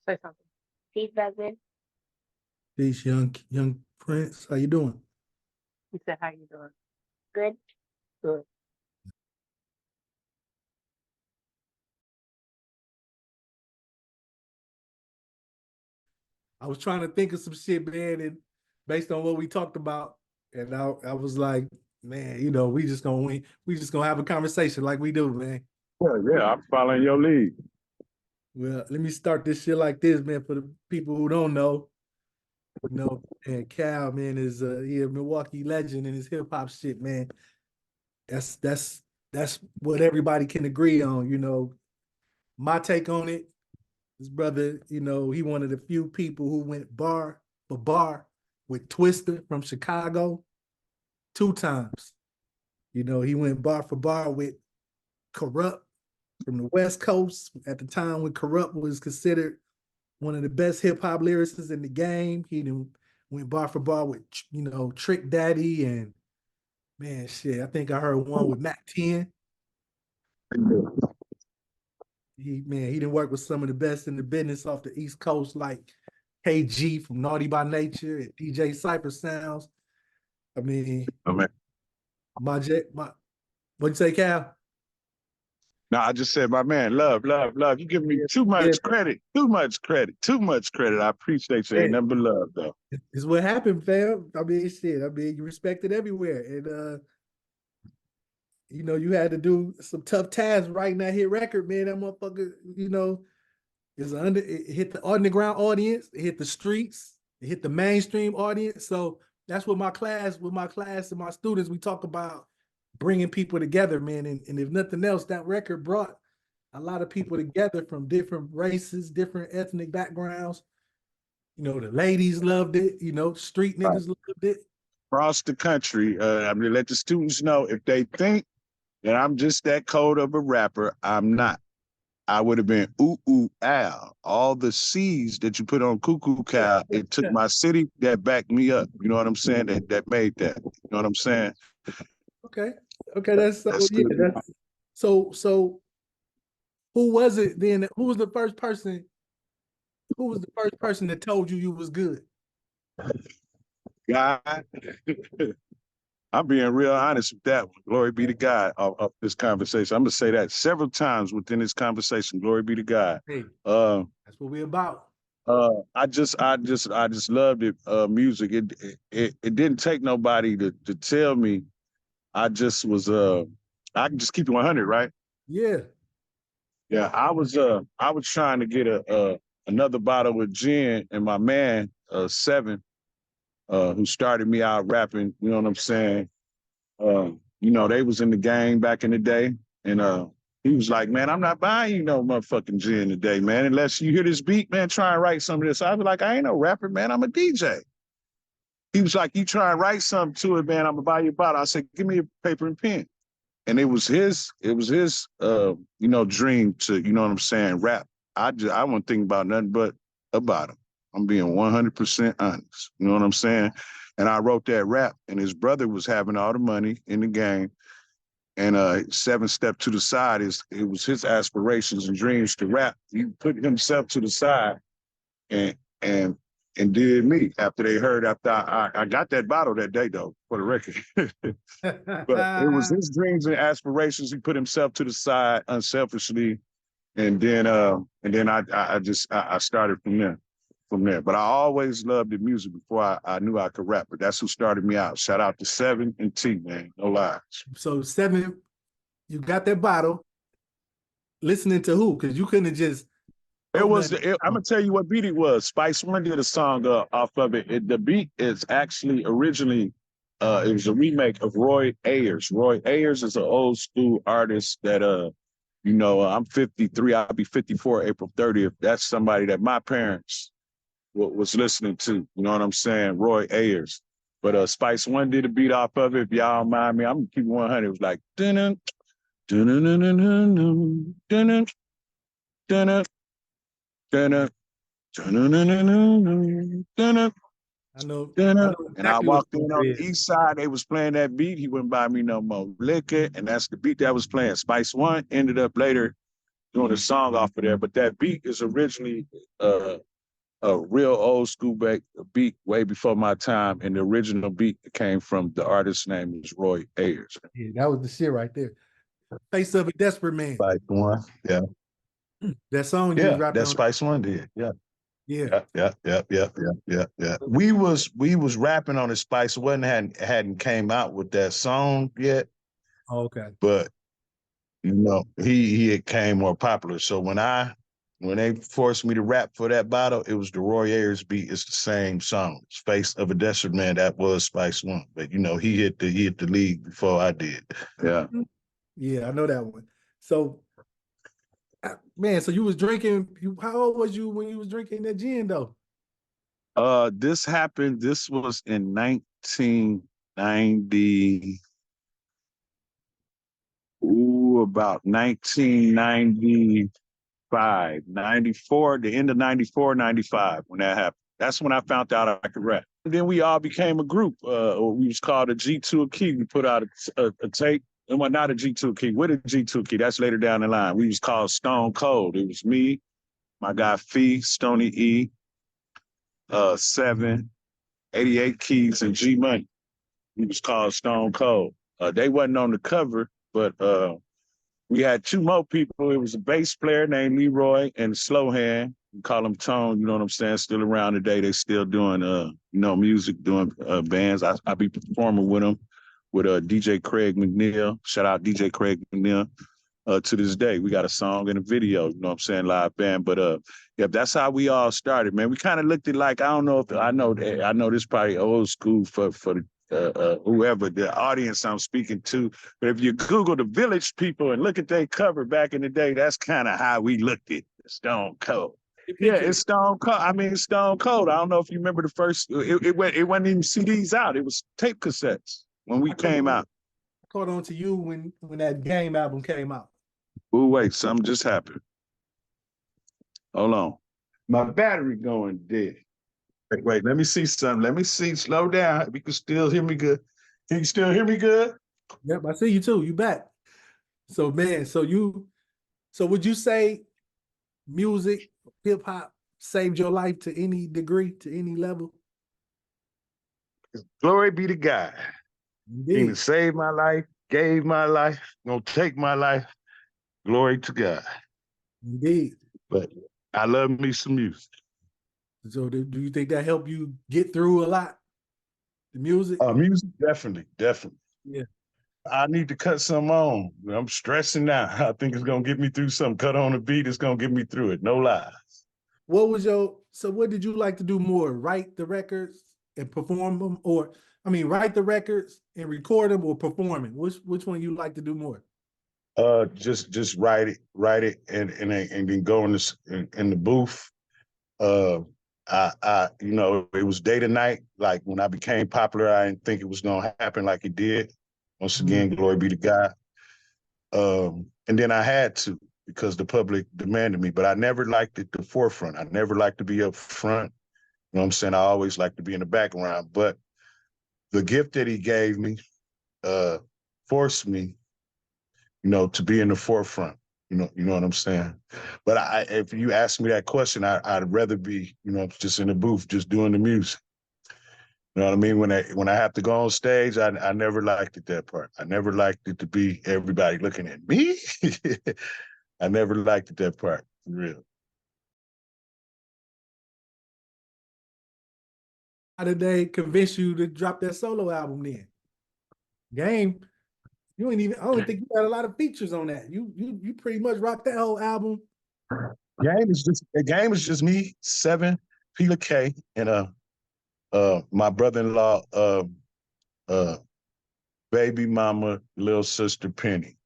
Say something. Peace, Desmond. Peace, young Prince. How you doing? He said, "How you doing?" Good. Good. I was trying to think of some shit, man, and based on what we talked about, and I was like, man, we just gonna have a conversation like we do, man. Yeah, I'm following your lead. Well, let me start this shit like this, man, for the people who don't know. And Cal, man, is he a Milwaukee legend in his hip hop shit, man. That's that's that's what everybody can agree on, My take on it, his brother, he one of the few people who went bar for bar with Twister from Chicago 2 times. He went bar for bar with Corrupt from the West Coast at the time when Corrupt was considered one of the best hip hop lyricists in the game. He then went bar for bar with, Trick Daddy and, man, shit, I think I heard one with Mac 10. He didn't work with some of the best in the business off the East Coast, like KG from Naughty by Nature and DJ Cypher Sounds. I mean, what'd you say, Cal? No, I just said, my man, love. You give me too much credit. I appreciate you. Ain't nothing but love, though. It's what happened, fam. I mean, shit. You respected everywhere. And you had to do some tough tasks writing that hit record, man. That motherfucker, it hit the underground audience, it hit the streets, it hit the mainstream audience. So that's what my class and my students, we talk about bringing people together, man. And if nothing else, that record brought a lot of people together from different races, different ethnic backgrounds. The ladies loved it, street niggas loved it. Across the country, let the students know, if they think that I'm just that cold of a rapper, I'm not. I would have been Al. All the C's that you put on Cuckoo Cow, it took my city that backed me up. You know what I'm saying? That made that. You know what I'm saying? Okay, that's so. Who was it then? Who was the first person? Who was the first person that told you was good? God, I'm being real honest with that one. Glory be to God of this conversation. I'm gonna say that several times within this conversation. Glory be to God. Hey, that's what we're about. I just loved it. Music. It didn't take nobody to tell me. I just was I can just keep it 100, right? Yeah. Yeah, I was trying to get another bottle of gin, and my man, Seven, who started me out rapping, you know what I'm saying? They was in the gang back in the day, and he was like, man, I'm not buying you no motherfucking gin today, man, unless you hear this beat, man, try and write some of this. I was like, I ain't no rapper, man, I'm a DJ. He was like, you try and write something to it, man, I'm gonna buy you a bottle. I said, give me a paper and pen. And it was his dream to, you know what I'm saying, rap. I wasn't thinking about nothing but about him. I'm being 100% honest. You know what I'm saying? And I wrote that rap, and his brother was having all the money in the game. And Seven stepped to the side. It was his aspirations and dreams to rap. He put himself to the side and did me after I got that bottle that day, though, for the record. But it was his dreams and aspirations. He put himself to the side unselfishly. And then I started from there. But I always loved the music before I knew I could rap. But that's who started me out. Shout out to Seven and T, man. No lies. So Seven, you got that bottle. Listening to who? Because you couldn't have just. I'm gonna tell you what beat it was. Spice One did a song off of it. The beat is actually originally it was a remake of Roy Ayers. Roy Ayers is an old school artist that I'm 53. I'll be 54 April 30th. That's somebody that my parents was listening to. You know what I'm saying? Roy Ayers. But Spice One did a beat off of it. If y'all don't mind me, I'm gonna keep it 100. It was like dun dun dun dun dun dun dun dun. I know. And I walked in on the east side. They was playing that beat. He wouldn't buy me no more liquor, and that's the beat that was playing. Spice One ended up later doing a song off of there. But that beat is originally a real old school beat way before my time, and the original beat came from the artist's name is Roy Ayers. Yeah, that was the shit right there. Face of a Desperate Man. Spice One, yeah, That song you was rapping that on. Spice One did, yeah. Yeah. Yeah. We was rapping on the Spice One, hadn't came out with that song yet, Okay. but you know, he had came more popular. So when they forced me to rap for that battle, it was the Roy Ayers beat. It's the same song. It's Face of a Desert Man. That was Spice One. But you know, he hit the league before I did. Yeah. Yeah, I know that one. So man, so you was drinking, how old was you when you was drinking that gin though? This was in 1990. About 1995, 94, the end of 94, 95, when that happened. That's when I found out I could rap. And then we all became a group. We was called a G2 Key. We put out a tape. And well, not a G2 Key. With a G2 Key, that's later down the line. We was called Stone Cold. It was me, my guy Fee, Stony E, 7, 88 Keys, and G Money. We was called Stone Cold. They wasn't on the cover, but we had two more people. It was a bass player named Leroy and a slow hand. We call him Tone, you know what I'm saying? Still around today. They still doing music, doing bands. I be performing with them, with DJ Craig McNeil. Shout out DJ Craig McNeil. To this day, we got a song and a video, you know what I'm saying, live band. But yeah, that's how we all started, man. We kind of looked at like, I know this probably old school for whoever the audience I'm speaking to. But if you Google the Village People and look at their cover back in the day, that's kind of how we looked at Stone Cold. Yeah, it's Stone Cold. I mean, Stone Cold. I don't know if you remember the first. It wasn't even CDs out. It was tape cassettes when we came out. I caught on to you when that Game album came out. Oh wait, something just happened. Hold on, my battery going dead. Wait, let me see something. Let me see. Slow down. You can still hear me good. Can you still hear me good? Yep, I see you too. You back. So man, so would you say music, hip hop saved your life to any degree, to any level? Glory be to God. He saved my life, gave my life, gonna take my life. Glory to God. Indeed. But I love me some music. So do you think that helped you get through a lot? The music? Music, definitely. Yeah. I need to cut some on. I'm stressing now. I think it's gonna get me through something. Cut on a beat, it's gonna get me through it. No lies. What did you like to do more? Write the records and perform them, or write the records and record them, or performing? Which one you like to do more? Just write it, and then go in the booth. It was day to night. Like when I became popular, I didn't think it was gonna happen like it did. Once again, glory be to God. And then I had to, because the public demanded me, but I never liked it the forefront. I never liked to be up front. You know what I'm saying? I always liked to be in the background. But the gift that he gave me forced me, to be in the forefront. You know what I'm saying? But if you ask me that question, I'd rather be, just in the booth, just doing the music. You know what I mean? When I have to go on stage, I never liked it, that part. I never liked it to be everybody looking at me. I never liked it, that part, for real. How did they convince you to drop that solo album then? Game, I don't think you had a lot of features on that. You pretty much rocked that whole album. Game is just me, 7, Peter K, and my brother-in-law, baby mama, little sister Penny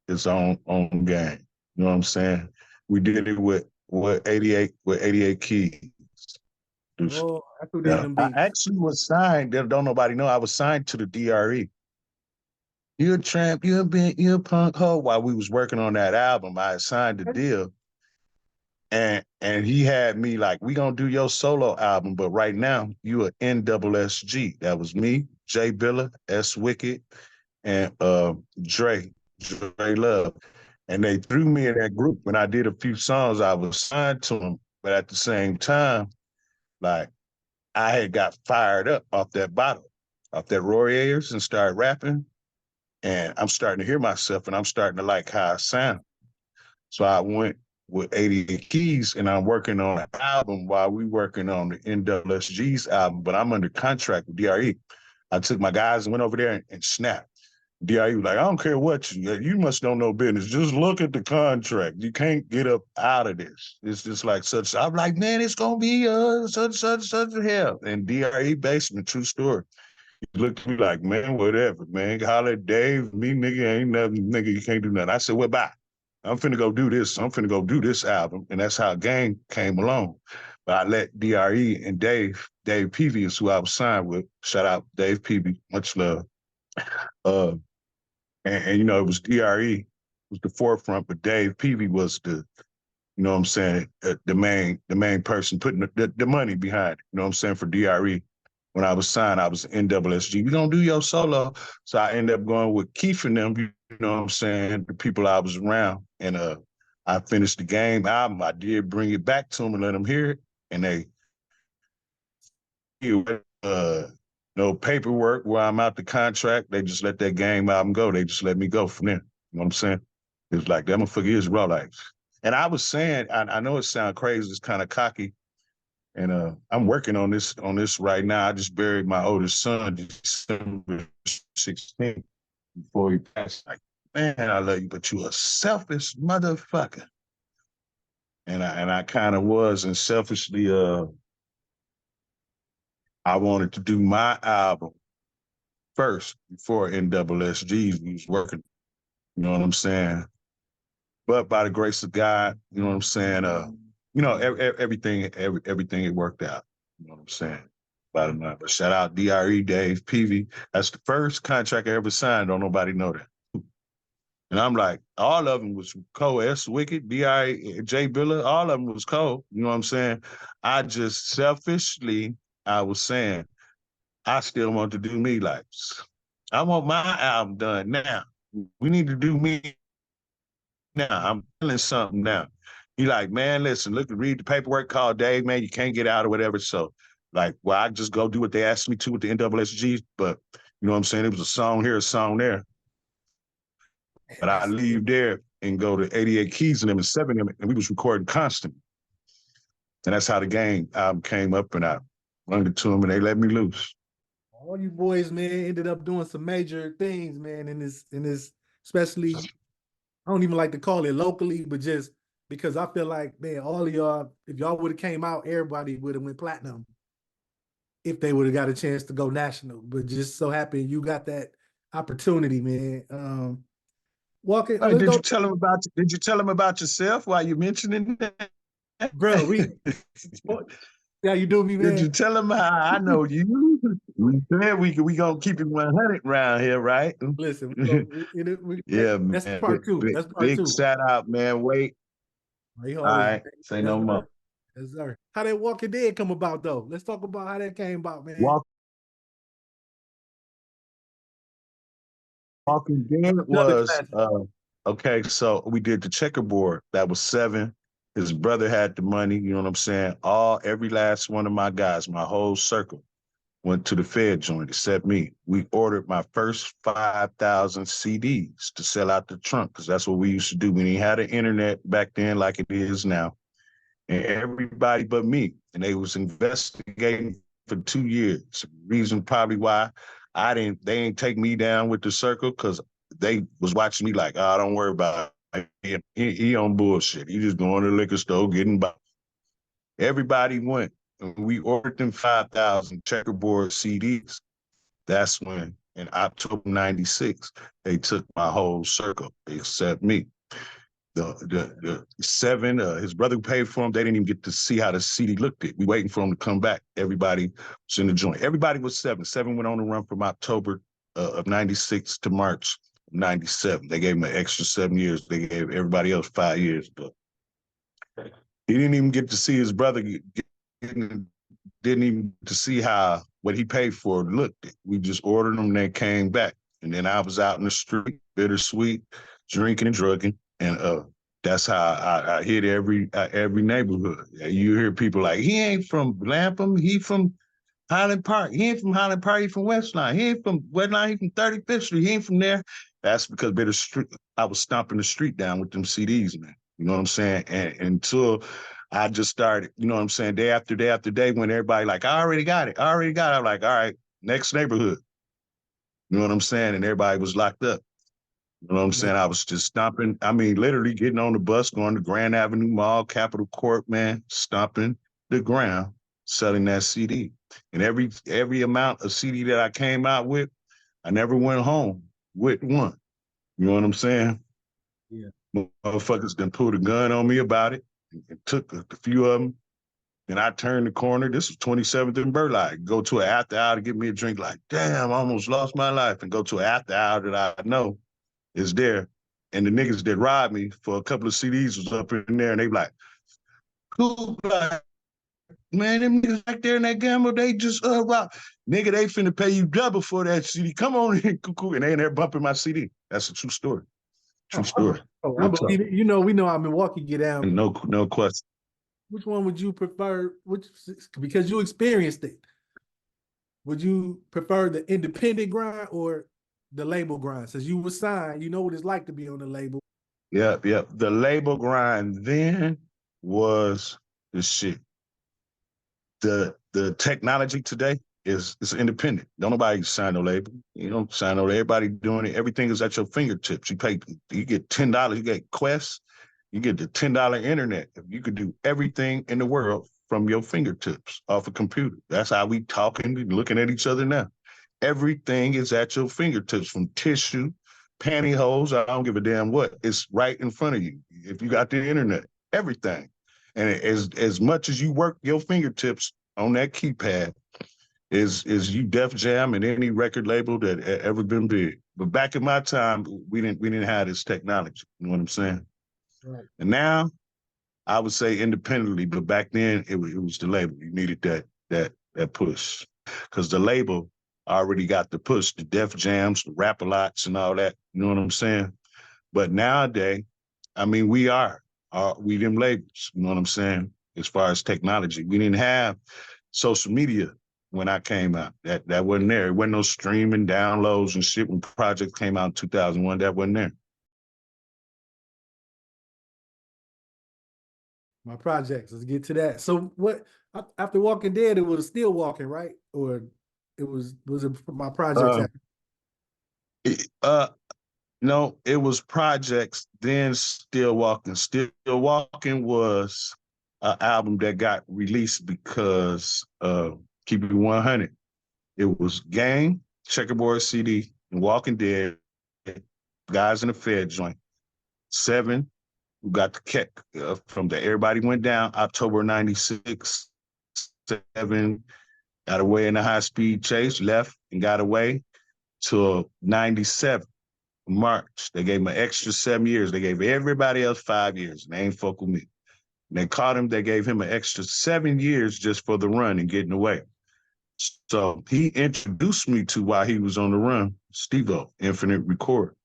is on Game. You know what I'm saying? We did it with 88 keys. Oh, I threw down them I beats. actually was signed. Don't nobody know. I was signed to the DRE. You're a tramp, you're a punk hoe. While we was working on that album, I signed the deal. And he had me like, we gonna do your solo album, but right now you are NSSG. That was me, Jay Billa, S Wicked, and Dre Love. And they threw me in that group. When I did a few songs, I was signed to them. But at the same time, like I had got fired up off that bottle, off that Rory Ayers, and started rapping. And I'm starting to hear myself, and I'm starting to like how I sound. So I went with 88 Keys, and I'm working on an album while we working on the NWSG's album, but I'm under contract with DRE. I took my guys and went over there and snapped. DRE was like, I don't care what you must don't know business. Just look at the contract. You can't get up out of this. It's just like such. I'm like, man, it's gonna be such hell. And DRE basement, true story. He looked at me like, man, whatever, man. Holler at Dave, me, nigga, ain't nothing, nigga, you can't do nothing. I said, well, bye. I'm finna go do this. I'm finna go do this album. And that's how Game came along. But I let DRE and Dave Peavy is who I was signed with. Shout out Dave Peavy, much love. And you know, it was DRE was the forefront, but Dave Peavy was the, you know what I'm saying, the main person putting the money behind it. You know what I'm saying, for DRE. When I was signed, I was NWSG. We gonna do your solo. So I ended up going with Keith and them, you know what I'm saying, the people I was around. And I finished the Game album. I did bring it back to them and let them hear it. And they no paperwork where I'm out the contract. They just let that Game album go. They just let me go from there. You know what I'm saying? It was like, that motherfucker is raw life. And I was saying, I know it sounds crazy, it's kind of cocky. And I'm working on this right now. I just buried my oldest son December 16th before he passed. Like, man, I love you, but you a selfish motherfucker. And I kind of was, and selfishly, I wanted to do my album first before NWSG was working. You know what I'm saying? But by the grace of God, you know what I'm saying? You know, everything it worked out. You know what I'm saying? Bottom line. But shout out DRE, Dave Peavy. That's the first contract I ever signed. Don't nobody know that. And I'm like, all of them was cold. S. Wicked, DRE, Jay Biller, all of them was cold. You know what I'm saying? I just selfishly, I was saying, I still want to do me like, I want my album done now. We need to do me now. I'm feeling something now. He like, man, listen, look, read the paperwork, call Dave, man, you can't get out or whatever. So, like, well, I just go do what they asked me to with the NWSG, but you know what I'm saying? It was a song here, a song there. But I leave there and go to 88 Keys and them and 7 of them, and we was recording constantly. And that's how the Game album came up, and I rung it to them, and they let me loose. All you boys, man, ended up doing some major things, man, in this, especially, I don't even like to call it locally, but just because I feel like, man, all of y'all, if y'all would have came out, everybody would have went platinum if they would have got a chance to go national. But just so happy you got that opportunity, man. Walking, Did you tell him about yourself while you mentioning that? Bro, yeah, you do me, man. Did you tell him how I know you? We said we gonna keep it 100 around here, right? Listen, yeah, that's man. part two. That's part big two. shout out, man. Wait. All right, say no more. Yes, sir. How that Walking Dead come about, though? Let's talk about how that came about, man. Walking Dead was okay. So we did the checkerboard. That was 7. His brother had the money. You know what I'm saying? Every last one of my guys, my whole circle, went to the Fed joint except me. We ordered my first 5,000 CDs to sell out the trunk because that's what we used to do. We didn't have the internet back then like it is now. And everybody but me. And they was investigating for 2 years. Reason probably why they ain't take me down with the circle because they was watching me like, oh, don't worry about it. He on bullshit. He just going to the liquor store getting by. Everybody went. And we ordered them 5,000 checkerboard CDs. That's when, in October 96, they took my whole circle, except me. The 7, his brother paid for him. They didn't even get to see how the CD looked at. We waiting for him to come back. Everybody was in the joint. Everybody was 7. 7 went on the run from October of 96 to March of 97. They gave him an extra 7 years. They gave everybody else 5 years, but he didn't even get to see his brother didn't even to see how what he paid for looked. We just ordered them and they came back. And then I was out in the street, bittersweet, drinking and drugging. And that's how I hit every neighborhood. You hear people like, he ain't from Lapham, he from Highland Park. He ain't from Highland Park, he from Westline. He ain't from Westline, he from 35th Street. He ain't from there. That's because I was stomping the street down with them CDs, man. You know what I'm saying? And until I just started, you know what I'm saying, day after day after day, when everybody like, I already got it. I'm like, all right, next neighborhood. You know what I'm saying? And everybody was locked up. You know what I'm saying? I was just stomping. I mean, literally getting on the bus, going to Grand Avenue Mall, Capitol Court, man, stomping the ground, selling that CD. And every amount of CD that I came out with, I never went home with one. You know what I'm saying? Yeah. Motherfuckers done pulled a gun on me about it and took a few of them. Then I turned the corner. This was 27th and Burleigh. Go to an after hour to get me a drink. Like, damn, I almost lost my life. And go to an after hour that I know is there. And the niggas that robbed me for a couple of CDs was up in there, and they like, cool, like, man, them niggas back there in that gamble, they just robbed. Nigga, they finna pay you double for that CD. Come on in, cuckoo. And they in there bumping my CD. That's a true story. True story. I believe it. You know, we know how Milwaukee get out. And no question. Which one would you prefer? Because you experienced it. Would you prefer the independent grind or the label grind? Since you were signed, you know what it's like to be on the label. Yep. The label grind then was the shit. The technology today is independent. Don't nobody sign no label. You don't sign no label. Everybody doing it. Everything is at your fingertips. You get $10. You get Quest. You get the $10 internet. You could do everything in the world from your fingertips off a computer. That's how we talking and looking at each other now. Everything is at your fingertips, from tissue, pantyhose, I don't give a damn what. It's right in front of you. If you got the internet, everything. And as much as you work your fingertips on that keypad, is you Def Jam and any record label that ever been big. But back in my time, we didn't have this technology. You know what I'm saying? Right. And now, I would say independently, but back then it was the label. You needed that push, because the label already got the push, the Def Jams, the Rap-A-Lots, and all that. You know what I'm saying? But nowadays, I mean, we them labels. You know what I'm saying? As far as technology, we didn't have social media when I came out. That wasn't there. It wasn't no streaming, downloads, and shit. When Project came out in 2001, that wasn't there. My projects. Let's get to that. So what after Walking Dead, it was Still Walking, right? Or was it my projects? No, it was Projects, then Still Walking. Still Walking was an album that got released because keep it 100. It was Gang, Checkerboard CD, and Walking Dead, Guys in the Fed joint. 7, who got the kick from the Everybody Went Down, October 96. 7 got away in a high-speed chase, left and got away till 97. March. They gave him an extra 7 years. They gave everybody else 5 years, and they ain't fuck with me. And they caught him. They gave him an extra 7 years just for the run and getting away. So he introduced me to, while he was on the run, Steve-O, Infinite Recordings.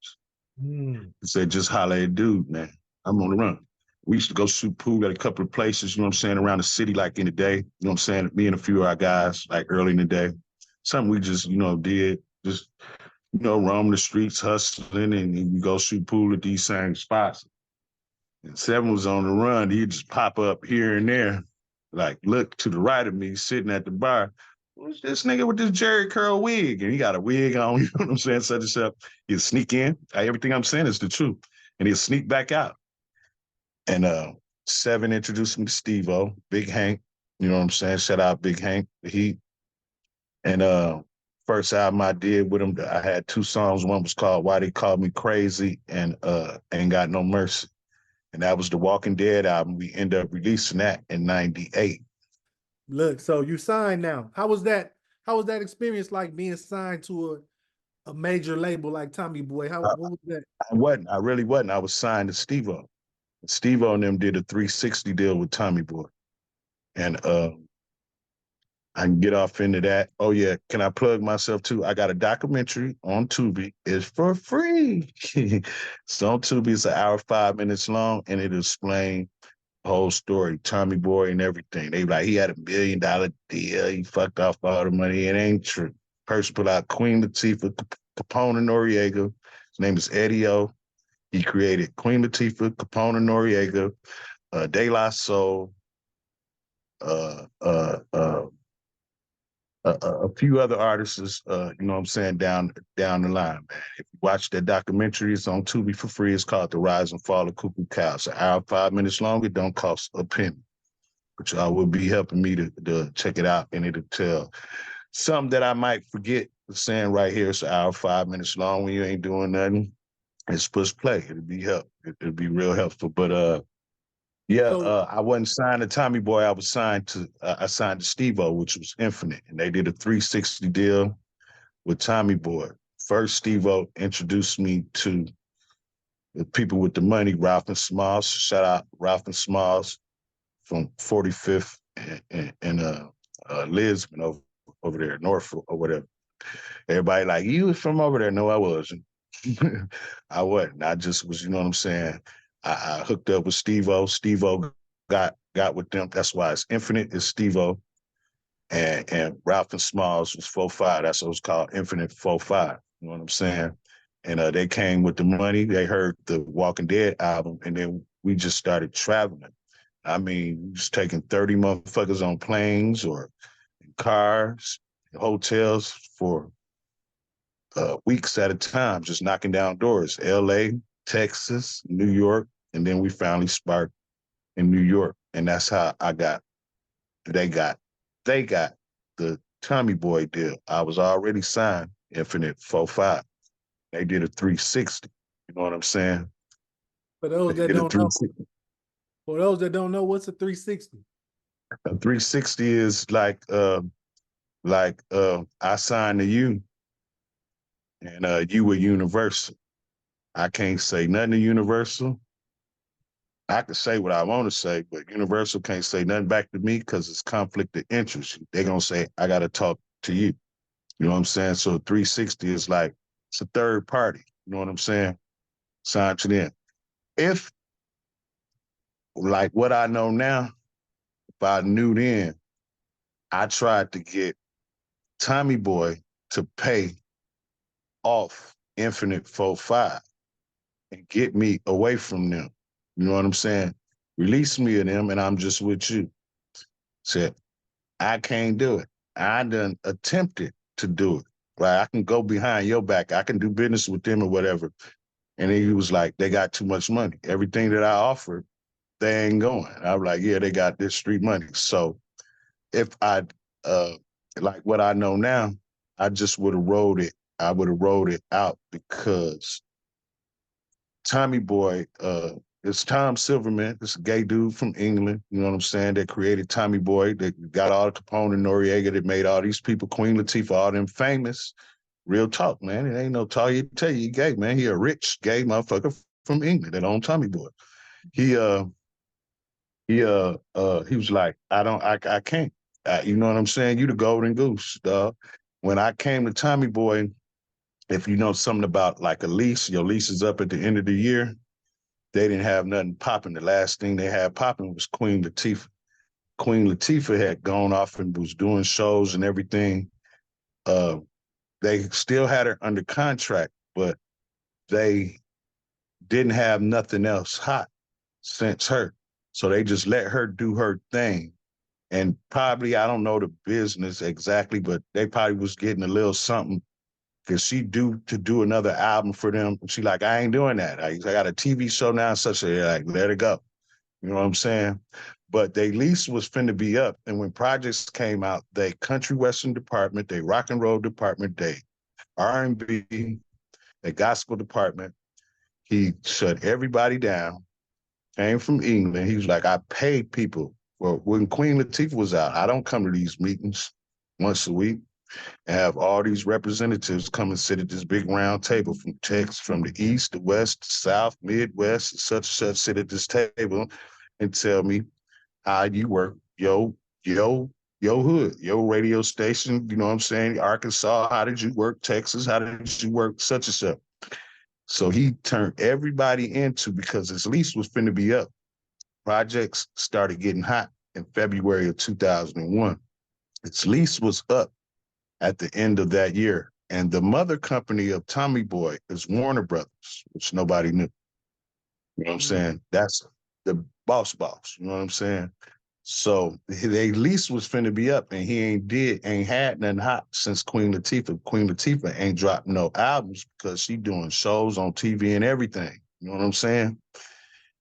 He said, just holla at dude, man. I'm on the run. We used to go shoot pool at a couple of places, you know what I'm saying, around the city, like in the day. You know what I'm saying? Me and a few of our guys, like early in the day. Something we just, did. Just, roam the streets, hustling, and you go shoot pool at these same spots. And 7 was on the run. He'd just pop up here and there, like look to the right of me, sitting at the bar. Who's this nigga with this Jerry curl wig? And he got a wig on, you know what I'm saying? Such and such. He'd sneak in. Everything I'm saying is the truth. And he'd sneak back out. And 7 introduced me to Steve-O, Big Hank. You know what I'm saying? Shout out Big Hank, the Heat. And first album I did with him, I had 2 songs. One was called Why They Call Me Crazy, and Ain't Got No Mercy. And that was the Walking Dead album. We ended up releasing that in 98. Look, so you signed now. How was that experience like, being signed to a major label like Tommy Boy? What was that? I really wasn't. I was signed to Steve-O. Steve-O and them did a 360 deal with Tommy Boy. And I can get off into that. Oh yeah, can I plug myself too? I got a documentary on Tubi. It's for free. It's on Tubi. It's an hour 5 minutes long, and it explains the whole story, Tommy Boy and everything. They like he had $1 million deal. He fucked off all the money. It ain't true. Person put out Queen Latifah, Capone and Noriega. His name is Eddie O. He created Queen Latifah, Capone and Noriega, De La Soul, uh, uh, uh, a few other artists, you know what I'm saying, down the line, man. If you watch that documentary, it's on Tubi for free. It's called The Rise and Fall of Cuckoo Cow. It's an hour, 5 minutes long. It don't cost a penny. But y'all will be helping me to check it out, and it'll tell something that I might forget saying right here. It's an hour, 5 minutes long when you ain't doing nothing. It's push play. It'll be help. It'll be real helpful. But yeah, So I wasn't signed to Tommy Boy. I was signed to I signed to Steve-O, which was Infinite, and they did a 360 deal with Tommy Boy. First, Steve-O introduced me to the people with the money, Ralph and Smalls. Shout out Ralph and Smalls from 45th and Lisbon over there, Norfolk or whatever. Everybody like, you was from over there. No, I wasn't. I wasn't. I just was, you know what I'm saying? I hooked up with Steve-O. Steve-O got with them. That's why it's Infinite is Steve-O. And Ralph and Smalls was 4-5. That's what it's called, Infinite 4-5. You know what I'm saying? And they came with the money. They heard the Walking Dead album, and then we just started traveling. I mean, just taking 30 motherfuckers on planes or in cars, hotels for weeks at a time, just knocking down doors. LA, Texas, New York, and then we finally sparked in New York. And that's how they got the Tommy Boy deal. I was already signed Infinite 4-5. They did a 360. You know what I'm saying? for those They that did a don't know, 360. what's a 360? A 360 is like I signed to you and you were Universal. I can't say nothing to Universal. I can say what I want to say, but Universal can't say nothing back to me because it's conflict of interest. They're going to say, I got to talk to you. You know what I'm saying? So 360 is like, it's a third party. You know what I'm saying? Signed to them. If, like what I know now, if I knew then, I tried to get Tommy Boy to pay off Infinite 4-5 and get me away from them. You know what I'm saying? Release me of them and I'm just with you. Said, I can't do it. I done attempted to do it. Like, I can go behind your back. I can do business with them or whatever. And he was like, they got too much money. Everything that I offered, they ain't going. I was like, yeah, they got this street money. So if I like what I know now, I just would have rolled it. I would have rolled it out because Tommy Boy, it's Tom Silverman. It's a gay dude from England. You know what I'm saying? That created Tommy Boy. That got all the Capone and Noriega. That made all these people, Queen Latifah, all them famous. Real talk, man. It ain't no talk. You tell you gay, man. He a rich gay motherfucker from England that owned Tommy Boy. He he was like, I can't. You know what I'm saying? You the golden goose, dog. When I came to Tommy Boy, if you know something about like a lease, your lease is up at the end of the year. They didn't have nothing popping. The last thing they had popping was Queen Latifah. Queen Latifah had gone off and was doing shows and everything. Uh, they still had her under contract, but they didn't have nothing else hot since her. So they just let her do her thing. And probably, I don't know the business exactly, but they probably was getting a little something because she due to do another album for them. She like, I ain't doing that. I got a TV show now, such a like, let it go. You know what I'm saying? But they lease was finna be up. And when projects came out, they country western department, they rock and roll department, they R&B, the gospel department. He shut everybody down, came from England. He was like, I paid people. Well, when Queen Latifah was out, I don't come to these meetings once a week and have all these representatives come and sit at this big round table from Texas, from the East, the West, the South, Midwest, such, sit at this table and tell me how you work, yo, your hood, your radio station, you know what I'm saying? Arkansas, how did you work? Texas, how did you work? Such and such. So he turned everybody into, because his lease was finna be up. Projects started getting hot in February of 2001. Its lease was up at the end of that year. And the mother company of Tommy Boy is Warner Brothers, which nobody knew. You know what I'm saying? That's the boss, you know what I'm saying? So their lease was finna be up, and he ain't had nothing hot since Queen Latifah. Queen Latifah ain't dropped no albums because she doing shows on TV and everything. You know what I'm saying?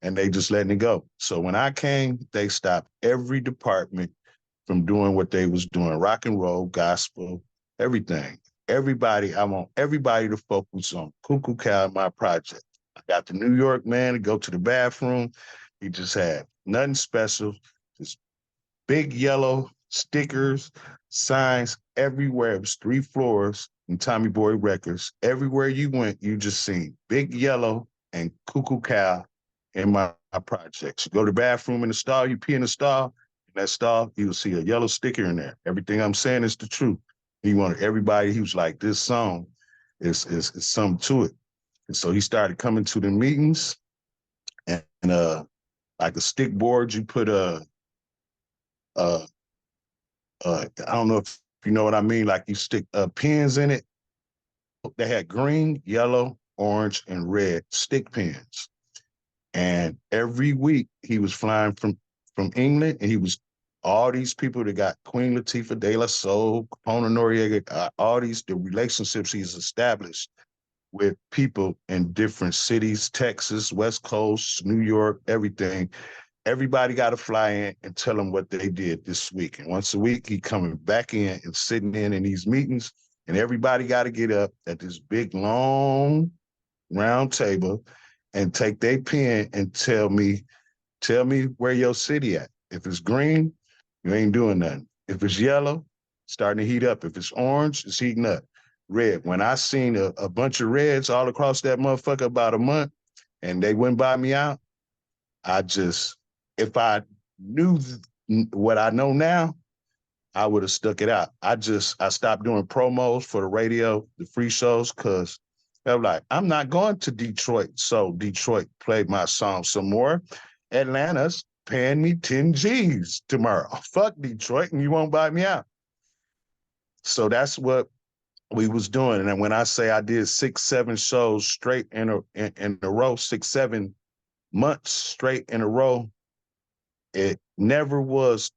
And they just letting it go. So when I came, they stopped every department from doing what they was doing, rock and roll, gospel, everything. Everybody, I want everybody to focus on Cuckoo Cow, my project. I got the New York man to go to the bathroom. He just had nothing special, just big yellow stickers, signs everywhere. It was 3 floors in Tommy Boy Records. Everywhere you went, you just seen big yellow and Cuckoo Cow in my projects. You go to the bathroom in the stall, you pee in the stall, in that stall, you'll see a yellow sticker in there. Everything I'm saying is the truth. He wanted everybody, he was like, this song is something to it. And so he started coming to the meetings, and like a stick board, you put I don't know if you know what I mean, like you stick pins in it. They had green, yellow, orange, and red stick pins. And every week he was flying from England, and he was all these people that got Queen Latifah, De La Soul, Capone Noriega, all the relationships he's established with people in different cities, Texas, West Coast, New York, everything. Everybody got to fly in and tell him what they did this week. And once a week, he coming back in and sitting in these meetings, and everybody got to get up at this big, long, round table and take their pen and tell me where your city at. If it's green, you ain't doing nothing. If it's yellow, starting to heat up. If it's orange, it's heating up. Red. When I seen a bunch of reds all across that motherfucker about a month, and they wouldn't buy me out, if I knew what I know now, I would have stuck it out. I stopped doing promos for the radio, the free shows, because I'm like, I'm not going to Detroit. So Detroit played my song some more. Atlanta's paying me 10 G's tomorrow. Fuck Detroit, and you won't buy me out. So that's what we was doing. And then when I say I did 6, 7 shows straight in a row, 6, 7 months straight in a row, it never was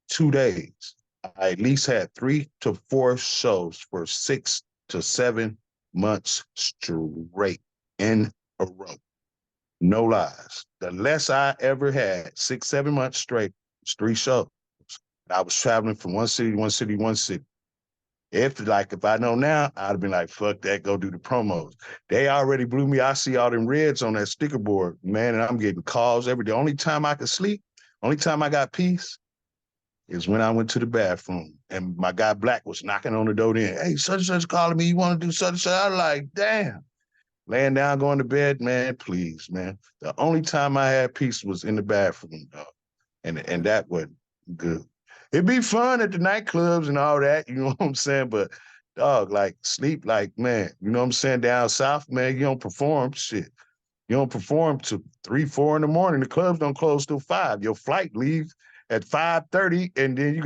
2 days. I at least had 3 to 4 shows for 6 to 7 months straight in a row. No lies. The less I ever had, 6, 7 months straight, was 3 shows. I was traveling from one city to one city, one city. If I know now, I'd have been like, fuck that, go do the promos. They already blew me. I see all them reds on that sticker board, man, and I'm getting calls every day. Only time I could sleep, only time I got peace is when I went to the bathroom and my guy Black was knocking on the door then. Hey, such and such calling me, you want to do such and such? I was like, damn. Laying down, going to bed, man, please, man. The only time I had peace was in the bathroom, dog. And that wasn't good. It'd be fun at the nightclubs and all that, you know what I'm saying? But dog, like sleep, like, man, you know what I'm saying? Down south, man, you don't perform shit. You don't perform till 3, 4 in the morning. The clubs don't close till 5. Your flight leaves at 5:30, and then you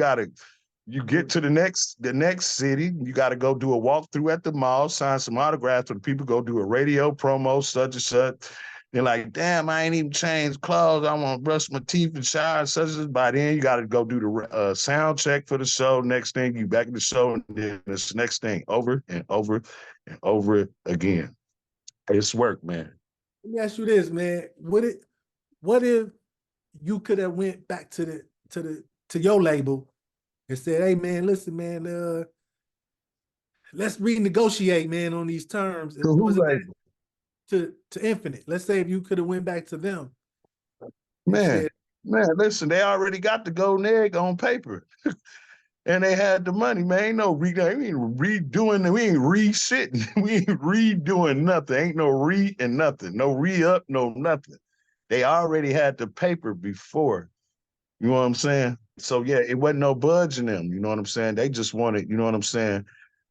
get to the next city. You got to go do a walkthrough at the mall, sign some autographs for the people, go do a radio promo, such and such. They're like, damn, I ain't even changed clothes. I want to brush my teeth and shower, such as. By then, you got to go do the sound check for the show. Next thing, you back in the show, and then this next thing, over and over and over again. It's work, man. Let me ask you this, man. What if you could have went back to your label and said, hey man, listen, man, let's renegotiate, man, on these terms. Was it to Infinite? Let's say if you could have went back to them. Man, listen, they already got the golden egg on paper. And they had the money, man. Ain't no we ain't redoing, we ain't re-shitting. We ain't redoing nothing. Ain't no re and nothing. No re-up, no nothing. They already had the paper before. You know what I'm saying? So yeah, it wasn't no budge in them. You know what I'm saying? They just wanted, you know what I'm saying?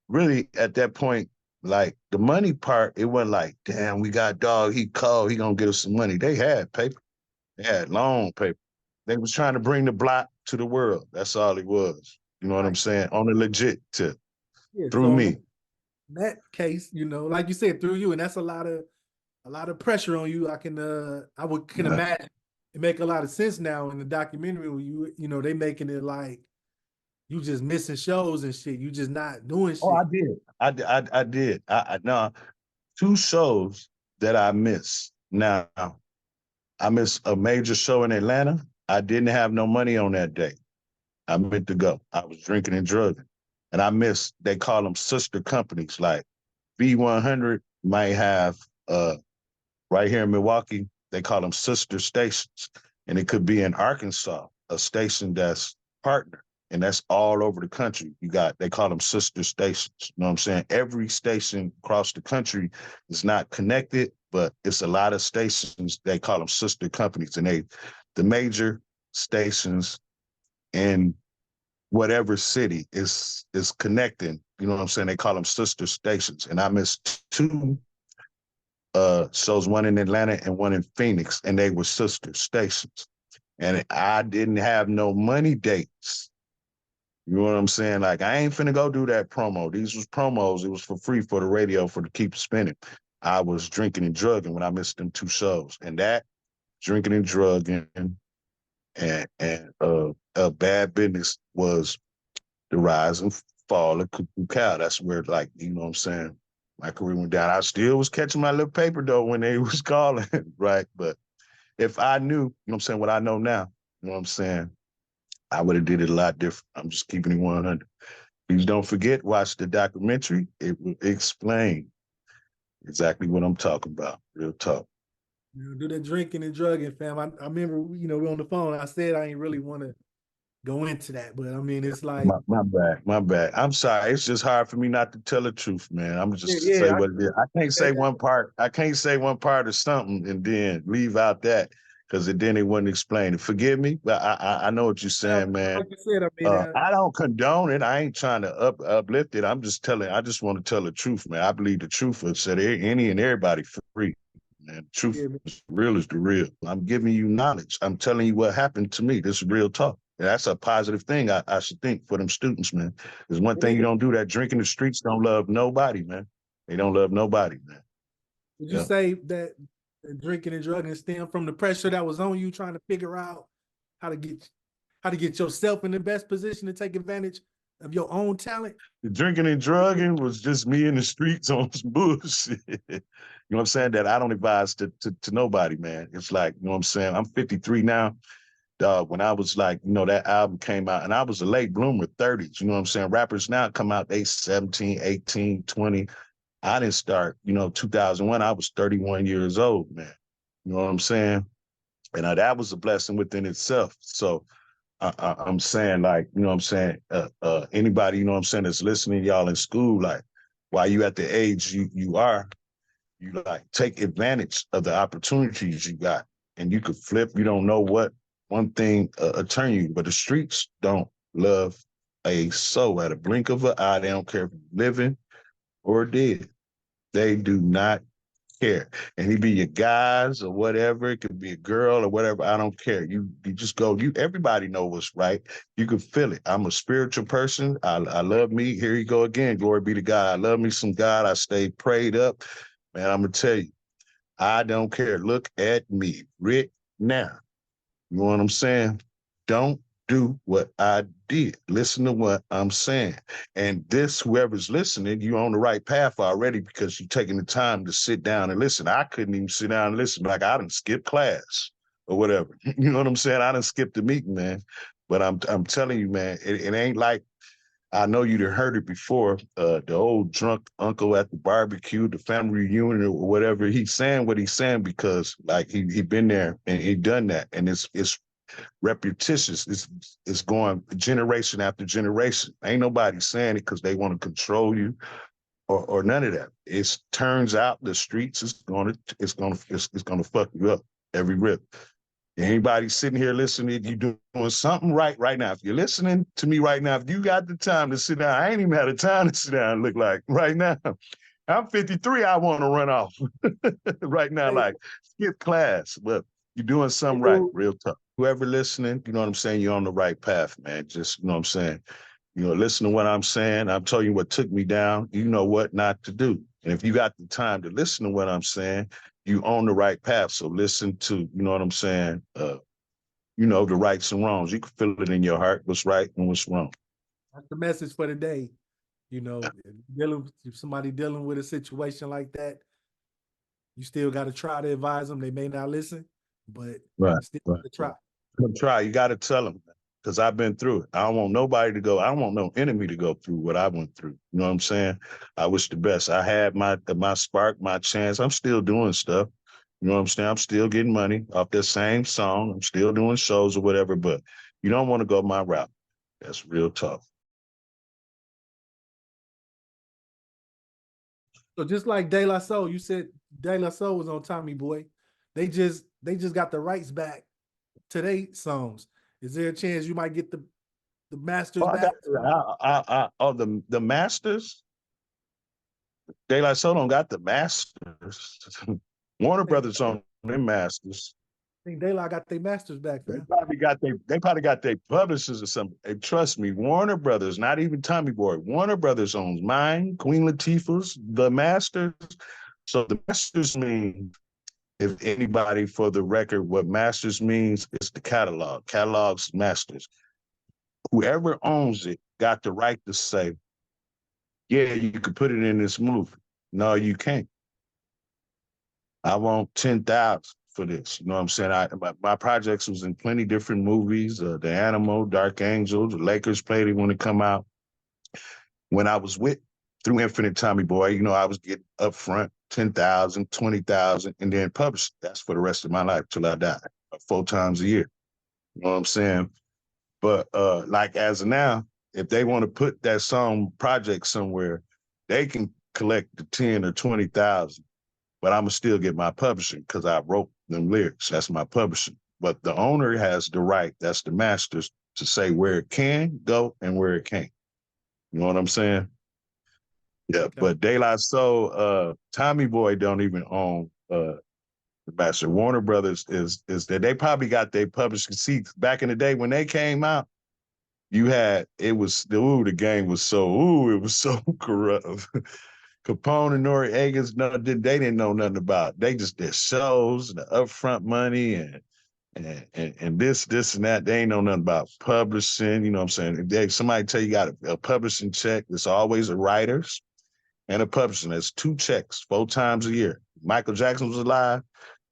Really at that point, like the money part, it wasn't like, damn, we got dog, he called, he gonna get us some money. They had paper, they had long paper. They was trying to bring the block to the world. That's all it was. You know what I'm Right. saying? On a legit tip, Yeah. through So me. in that case, like you said, through you, and that's a lot of pressure on you. I can Yeah. imagine it make a lot of sense now in the documentary when they making it like you just missing shows and shit. You just not doing Oh, shit. I did. I did. I no, two shows that I missed. Now, I missed a major show in Atlanta. I didn't have no money on that day. I meant to go. I was drinking and drugging. And I missed, they call them sister companies. Like B100 might have, right here in Milwaukee, they call them sister stations. And it could be in Arkansas, a station that's partner. And that's all over the country. They call them sister stations. You know what I'm saying? Every station across the country is not connected, but it's a lot of stations. They call them sister companies. And the major stations in whatever city is connecting, you know what I'm saying? They call them sister stations. And I missed two shows, one in Atlanta and one in Phoenix, and they were sister stations. And I didn't have no money dates. You know what I'm saying? Like, I ain't finna go do that promo. These was promos. It was for free for the radio for to keep spinning. I was drinking and drugging when I missed them two shows. And that drinking and drugging and bad business was the rise and fall of Cuckoo Cow. That's where, like, you know what I'm saying, my career went down. I still was catching my little paper, though, when they was calling, right? But if I knew, you know what I'm saying, what I know now, you know what I'm saying, I would have did it a lot different. I'm just keeping it 100. Please don't forget, watch the documentary. It will explain exactly what I'm talking about. Real talk. Do that drinking and drugging, fam. I remember, we on the phone. I said I ain't really want to go into that, but I mean, it's like, My bad, my bad. I'm sorry. It's just hard for me not to tell the truth, man. I'm yeah, just say yeah, what it is. I can't say I, one part. I can't say one part of something and then leave out that because then it wouldn't explain it. Forgive me, but I know what you're saying, man. like you said, I mean, I don't condone it. I ain't trying to uplift it. I'm just telling. I just want to tell the truth, man. I believe the truth will set any and everybody free. Man, the truth yeah, man. is real is the real. I'm giving you knowledge. I'm telling you what happened to me. This is real talk. And that's a positive thing I should think for them students, man. There's one thing you don't do, that drink in the streets don't love nobody, man. They don't love nobody, man. Would you Yeah. say that drinking and drugging stem from the pressure that was on you trying to figure out how to get yourself in the best position to take advantage of your own talent? The drinking and drugging was just me in the streets on some bullshit. You know what I'm saying? That I don't advise to nobody, man. It's like, you know what I'm saying? I'm 53 now. When I was like, that album came out, and I was a late bloomer, 30s. You know what I'm saying? Rappers now come out, they 17, 18, 20. I didn't start, 2001. I was 31 years old, man. You know what I'm saying? And that was a blessing within itself. So I'm saying, like, you know what I'm saying? Anybody, you know what I'm saying, that's listening, y'all in school, like, while you at the age you are, you like take advantage of the opportunities you got, and you could flip. You don't know what one thing turn you, but the streets don't love a soul. At a blink of an eye, they don't care if you're living or dead. They do not care. And he be your guys or whatever. It could be a girl or whatever. I don't care. You just go. Everybody know what's right. You can feel it. I'm a spiritual person. I love me. Here you go again. Glory be to God. I love me some God. I stay prayed up. Man, I'm gonna tell you, I don't care. Look at me right now. You know what I'm saying? Don't do what I did. Listen to what I'm saying. And this, whoever's listening, you're on the right path already because you're taking the time to sit down and listen. I couldn't even sit down and listen. Like, I didn't skip class or whatever. You know what I'm saying? I didn't skip the meeting, man. But I'm telling you, man, it ain't like, I know you'd have heard it before. The old drunk uncle at the barbecue, the family reunion, or whatever. He's saying what he's saying because, like, he been there and he done that, and it's repetitious. It's going generation after generation. Ain't nobody saying it because they want to control you or none of that. It turns out the streets is gonna fuck you up every rip. Anybody sitting here listening, you doing something right now. If you're listening to me right now, if you got the time to sit down, I ain't even had the time to sit down and look like right now. I'm 53, I want to run off right now, like skip class, but you're doing something right, real tough. Whoever listening, you know what I'm saying? You're on the right path, man. Just, you know what I'm saying? You know, listen to what I'm saying. I'm telling you what took me down. You know what not to do. And if you got the time to listen to what I'm saying, you on the right path. So listen to, you know what I'm saying? You know, the rights and wrongs. You can feel it in your heart, what's right and what's wrong. That's the message for the day. You know, if somebody dealing with a situation like that, you still got to try to advise them. They may not listen, but still got to try. Try. You got to tell them, because I've been through it. I don't want nobody to go. I don't want no enemy to go through what I went through. You know what I'm saying? I wish the best. I had my spark, my chance. I'm still doing stuff. You know what I'm saying? I'm still getting money off that same song. I'm still doing shows or whatever, but you don't want to go my route. That's real tough. So just like De La Soul, you said De La Soul was on Tommy Boy. They just got the rights back to their songs. Is there a chance you might get the masters back? The masters? De La Soul don't got the masters. Warner Brothers on them masters. I think De La got their masters back, man. They probably got their publishers or something. Hey, trust me, Warner Brothers, not even Tommy Boy. Warner Brothers owns mine, Queen Latifah's, the masters. So the masters mean, if anybody for the record, what masters means is the catalog. Catalog's masters. Whoever owns it got the right to say, yeah, you could put it in this movie. No, you can't. I want 10,000 for this. You know what I'm saying? My projects was in plenty different movies. The Animal, Dark Angel, the Lakers played it when it come out. When I was with through Infinite Tommy Boy, you know, I was getting upfront 10,000, 20,000, and then published. That's for the rest of my life till I die, 4 times a year. You know what I'm saying? But like as of now, if they want to put that song project somewhere, they can collect the 10 or 20,000. But I'm gonna still get my publishing because I wrote them lyrics. That's my publishing. But the owner has the right, that's the masters, to say where it can go and where it can't. You know what I'm saying? Yeah, okay. But De La Soul, Tommy Boy don't even own the master. Warner Brothers is that they probably got their publishing seats. Back in the day when they came out, the game was so corrupt. Capone and Noriega's, no, they didn't know nothing about it. They just did shows, the upfront money, and this and that. They ain't know nothing about publishing. You know what I'm saying? If somebody tell you got a publishing check, it's always a writer's and a publishing. There's 2 checks 4 times a year. Michael Jackson was alive.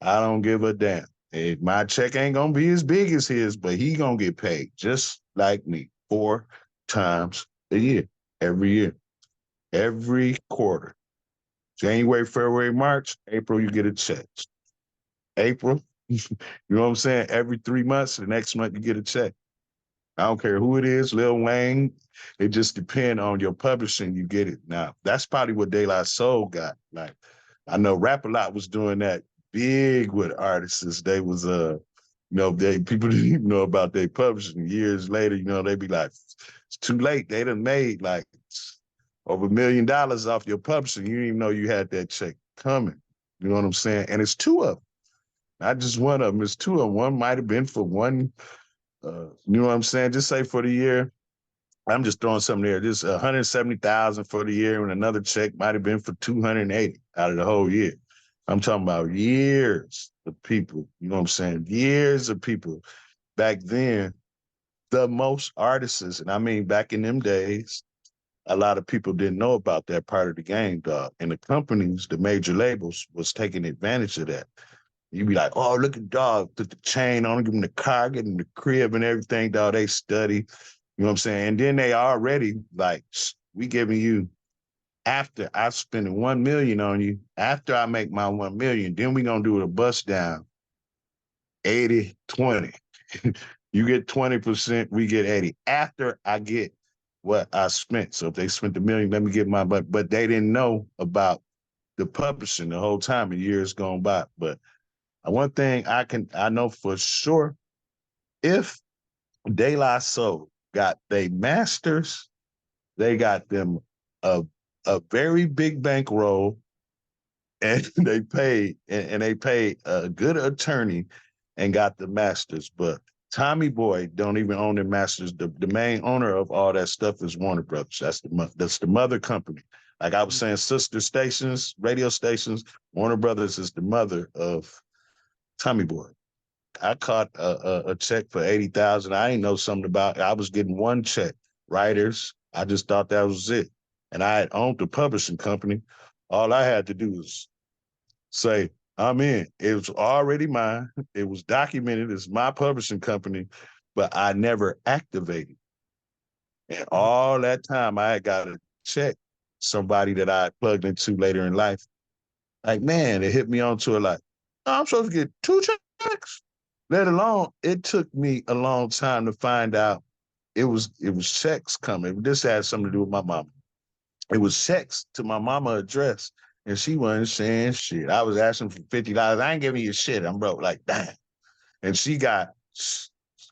I don't give a damn. My check ain't gonna be as big as his, but he gonna get paid just like me 4 times a year, every year. Every quarter. January, February, March, April, you get a check. April, you know what I'm saying? Every 3 months, the next month you get a check. I don't care who it is, Lil Wayne. It just depends on your publishing, you get it. Now, that's probably what De La Soul got. Like, I know Rap-A-Lot was doing that big with artists. They was, people didn't even know about their publishing. Years later, they be like, it's too late. They done made like over $1 million off your publishing. You didn't even know you had that check coming. You know what I'm saying? And it's 2 of them, not just one of them. It's 2 of them. One might have been for one, you know what I'm saying? Just say for the year. I'm just throwing something there. Just 170,000 for the year, and another check might have been for 280 out of the whole year. I'm talking about years of people. You know what I'm saying? Years of people. Back then, the most artists, and I mean back in them days, a lot of people didn't know about that part of the game, dog. And the companies, the major labels, was taking advantage of that. You'd be like, oh, look at dog, put the chain on, give him the car, get him the crib and everything, dog. They study. You know what I'm saying? And then they already like, we giving you, after I spend 1 million on you, after I make my 1 million, then we gonna do a bust down 80-20. You get 20%, we get 80. After I get what I spent. So if they spent $1 million, let me get my, but they didn't know about the publishing the whole time, and years gone by. But One thing I know for sure, if De La Soul got they masters, they got them a very big bankroll, and they paid a good attorney and got the masters. But Tommy Boy don't even own the masters. The main owner of all that stuff is Warner Brothers. That's the mother company. Like I was saying, sister stations, radio stations. Warner Brothers is the mother of Tommy Boy. I caught a check for 80,000. I didn't know something about it. I was getting one check. Writers. I just thought that was it. And I had owned the publishing company. All I had to do was say, I'm in. It was already mine. It was documented. It's my publishing company, but I never activated. And all that time I had got a check, somebody that I plugged into later in life. Like, man, it hit me onto it like, oh, I'm supposed to get 2 checks. Let alone, it took me a long time to find out it was checks coming. This had something to do with my mama. It was checks to my mama address, and she wasn't saying shit. I was asking for $50. I ain't giving you shit. I'm broke. Like, damn. And she got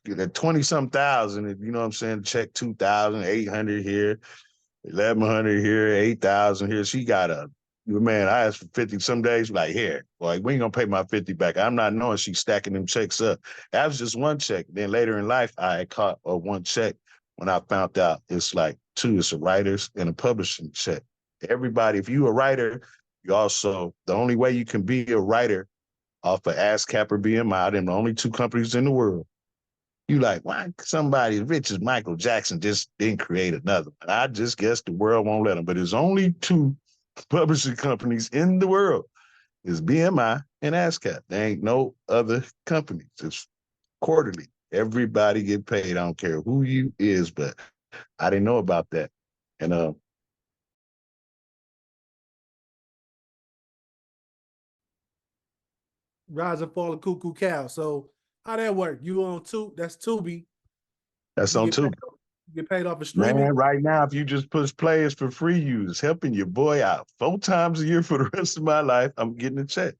20-some thousand. You know what I'm saying? Check 2,800 here, 1,100 here, 8,000 here. She got man, I asked for 50 some days, like, here, like, we ain't gonna pay my 50 back. I'm not knowing she's stacking them checks up. That was just one check. Then later in life, I caught one check when I found out it's like 2, it's a writer's and a publishing check. Everybody, if you a writer, you also, the only way you can be a writer off of ASCAP or BMI, them the only 2 companies in the world. You like, why somebody as rich as Michael Jackson just didn't create another one? I just guess the world won't let them. But there's only 2 publishing companies in the world. Is BMI and ASCAP. There ain't no other companies. It's quarterly. Everybody get paid. I don't care who you is, but I didn't know about that. And Rise and Fall of Cuckoo Cow. So how that work? You on that's Tubi. that's You on get paid, Tubi. you get paid off of streaming. Man, right now, if you just push players for free, you is helping your boy out 4 times a year for the rest of my life. I'm getting a check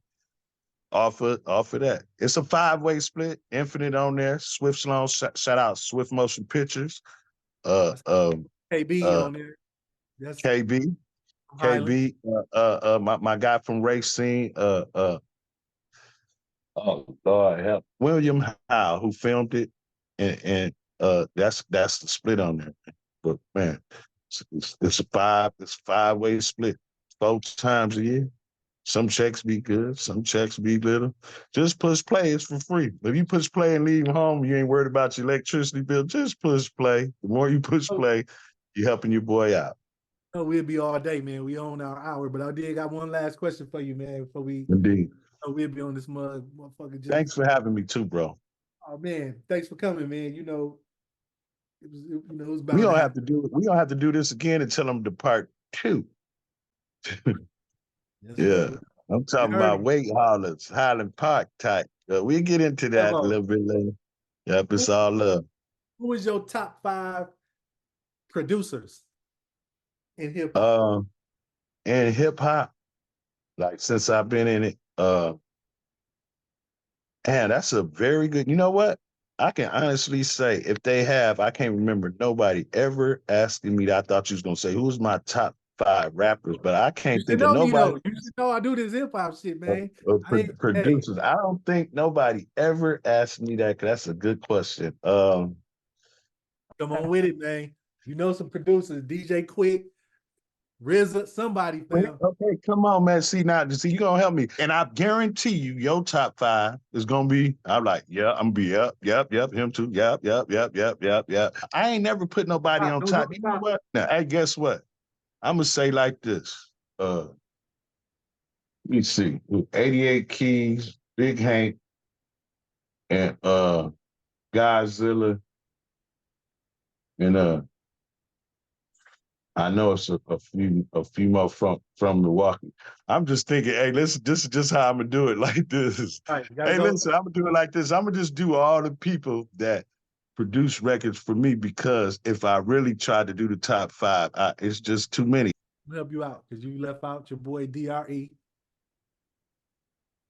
off of that. It's a 5-way split. Infinite on there. Swift Sloan, shout out Swift Motion Pictures. KB on there. That's KB, Highland. my guy from Racine, oh Lord help, William Howe, who filmed it, and that's the split on there. But man, it's a 5-way split, 4 times a year. Some checks be good, some checks be little. Just push play, it's for free. If you push play and leave home, you ain't worried about your electricity bill. Just push play. The more you push play, you're helping your boy out. Oh, we'll be all day, man. We on our hour, but I did got one last question for you, man. Before Indeed. we'll be on this motherfucker. Thanks for having me too, bro. Oh man, thanks for coming, man. It was bound We to don't happen. have to do it. We don't have to do this again until them to part 2. Yes, Yeah. sir. I'm talking about weight haulers, Highland Park type. We'll get into that a little bit later. Yep, it's all love. Who is your top 5 producers in hip hop? In hip hop, like since I've been in it, and that's a very good, you know what? I can honestly say if they have, I can't remember nobody ever asking me that. I thought you was gonna say who's my top 5 rappers, but I can't think of nobody. You should know I do this hip hop shit, man. Producers. I don't think nobody ever asked me that, because that's a good question. Come on with it, man. You know some producers, DJ Quick, RZA, somebody, fam. Okay, come on, man. See, you're gonna help me. And I guarantee you your top 5 is gonna be, I'm like, yeah, I'm gonna be yep, him too. Yep. I ain't never put nobody on top. You know what? Now, hey, guess what? I'm gonna say like this. Let me see. 88 Keys, Big Hank, and Godzilla, and I know it's a few more from Milwaukee. I'm just thinking, hey, listen, this is just how I'm gonna do it like this. Right, Hey, listen, I'm gonna do it like this. I'm gonna just do all the people that produce records for me, because if I really tried to do the top 5, it's just too many. I'll help you out because you left out your boy DRE.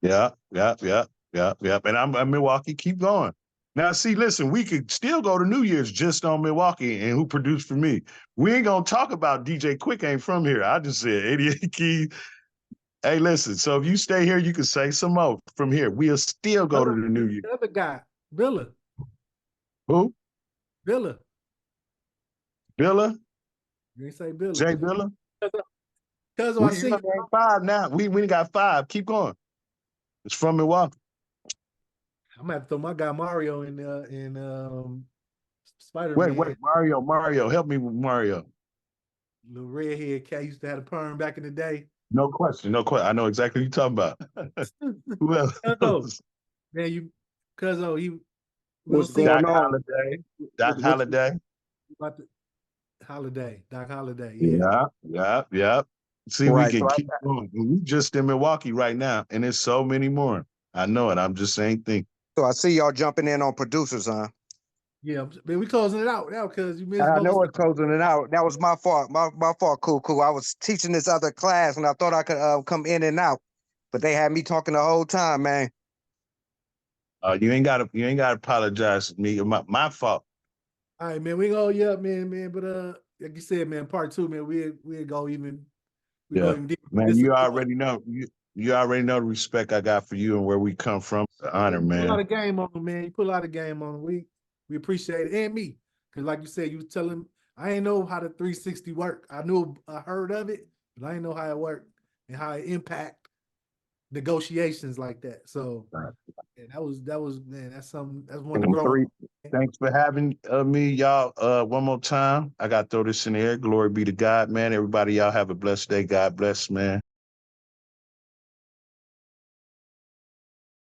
Yeah. Yep. And I'm Milwaukee. Keep going. Now, see, listen, we could still go to New Year's just on Milwaukee and who produced for me. We ain't gonna talk about DJ Quick ain't from here. I just said 88 Keys. Hey, listen, so if you stay here, you can say some more from here. We'll still go to the New Year. The other guy, Villa. Who? Villa. Villa? You ain't say Villa. Jay Villa? Cause I We see got 5 now. We got 5. Keep going. It's from Milwaukee. I'm gonna have to throw my guy Mario in Spider-Man. Wait, Mario, help me with Mario. Little redhead cat used to have a perm back in the day. No question. I know exactly what you're talking about. Who else? Cuzzo. Man, Cuzzo, he What's see going Doc on? Holliday. Doc Holliday. about the Holiday, Doc Holiday. Yeah. Yeah. See, Right, we can so I- keep going. We just in Milwaukee right now, and there's so many more. I know it. I'm just saying things. So I see y'all jumping in on producers, huh? Yeah, man, we closing it out now because you missed I most. know it's closing it out. That was my fault. My fault. Cool. I was teaching this other class, and I thought I could come in and out, but they had me talking the whole time, man. You ain't gotta apologize to me. My fault. All right, man. We go, yeah, man. But like you said, man, part 2, man, we'll go even. We go Yeah. even deeper. Man, you already know. You already know the respect I got for you and where we come from. It's an honor, You put a lot man. of game on him, man. You put a lot of game on him. We appreciate it, and me, because like you said, you tell him I ain't know how the 360 work. I heard of it, but I didn't know how it worked and how it impact negotiations like that. So Right. yeah, that was man. That's something. That's one to And grow. 3, thanks for having me, y'all. One more time. I got to throw this in the air. Glory be to God, man. Everybody, y'all have a blessed day. God bless, man.